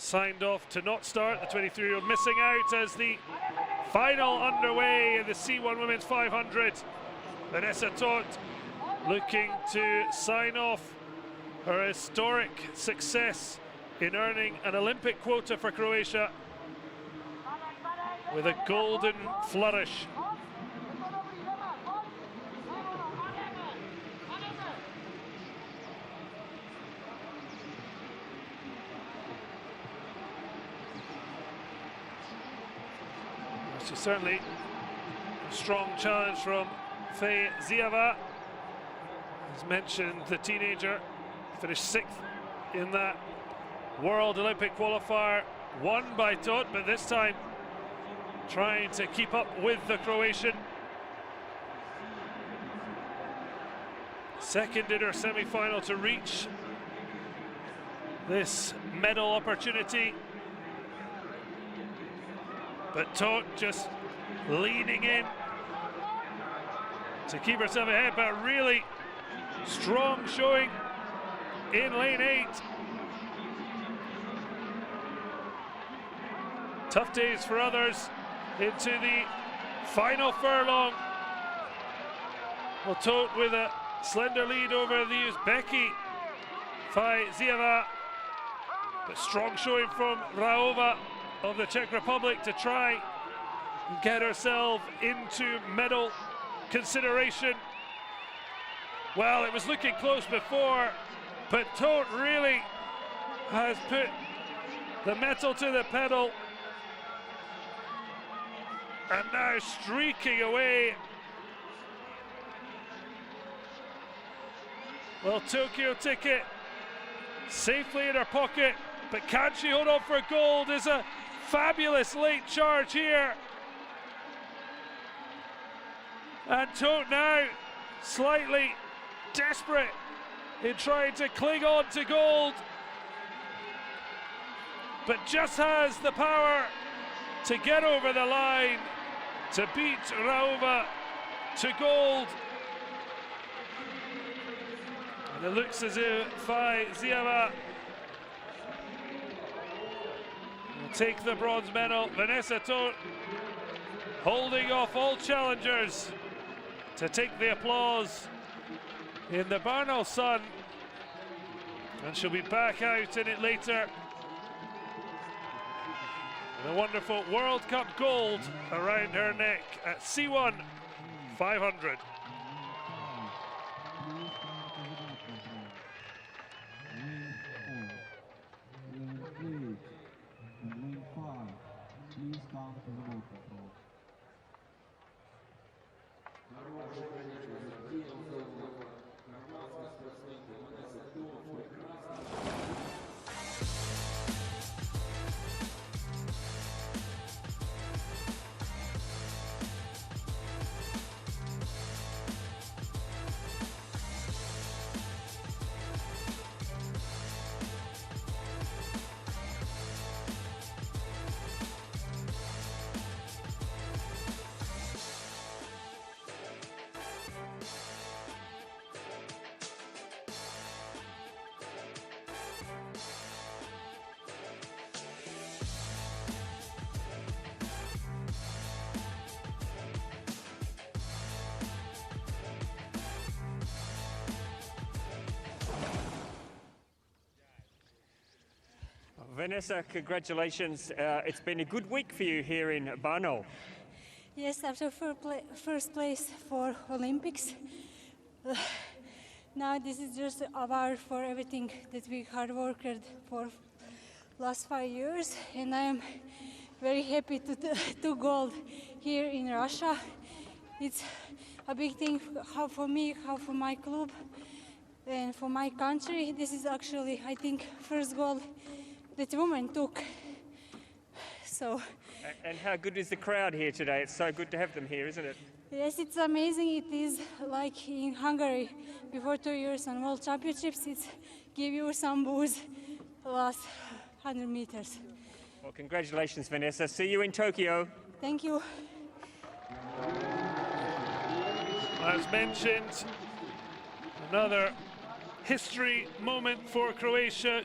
signed off to not start. The 23-year-old missing out as the final underway in the C1 Women's 500. Vanessa Todt looking to sign off her historic success in earning an Olympic quota for Croatia with a golden flourish. So certainly a strong challenge from Faye Ziava. As mentioned, the teenager finished 6th in that World Olympic qualifier, won by Todt, but this time trying to keep up with the Croatian. Second in her semi-final to reach this medal opportunity. But Todt just leaning in to keep herself ahead, but really strong showing in lane 8. Tough days for others into the final furlong. Well, Todt with a slender lead over the Uzbeki Faye Ziava, but strong showing from Raova of the Czech Republic to try and get herself into medal consideration. Well, it was looking close before, but Todt really has put the metal to the pedal and now streaking away. Well, Tokyo ticket safely in her pocket, but can she hold on for gold? Is a fabulous late charge here. And Todt now slightly desperate in trying to cling on to gold, but just has the power to get over the line to beat Raova to gold. And it looks as if Faye Ziava take the bronze medal. Vanessa Todt holding off all challengers to take the applause in the Barnaul sun, and she'll be back out in it later. The wonderful World Cup gold around her neck at C1 500. Vanessa, congratulations. It's been a good week for you here in Barnaul. Yes, after first place for Olympics. Now this is just an award for everything that we hard worked for last 5 years, and I am very happy to gold here in Russia. It's a big thing how for me, how for my club, and for my country. This is actually, I think, first gold that woman took. So. And how good is the crowd here today? It's so good to have them here, isn't it? Yes, it's amazing. It is like in Hungary before 2 years on World Championships. It's give you some boost the last 100 meters. Well, congratulations, Vanessa. See you in Tokyo. Thank you. As mentioned, another history moment for Croatia.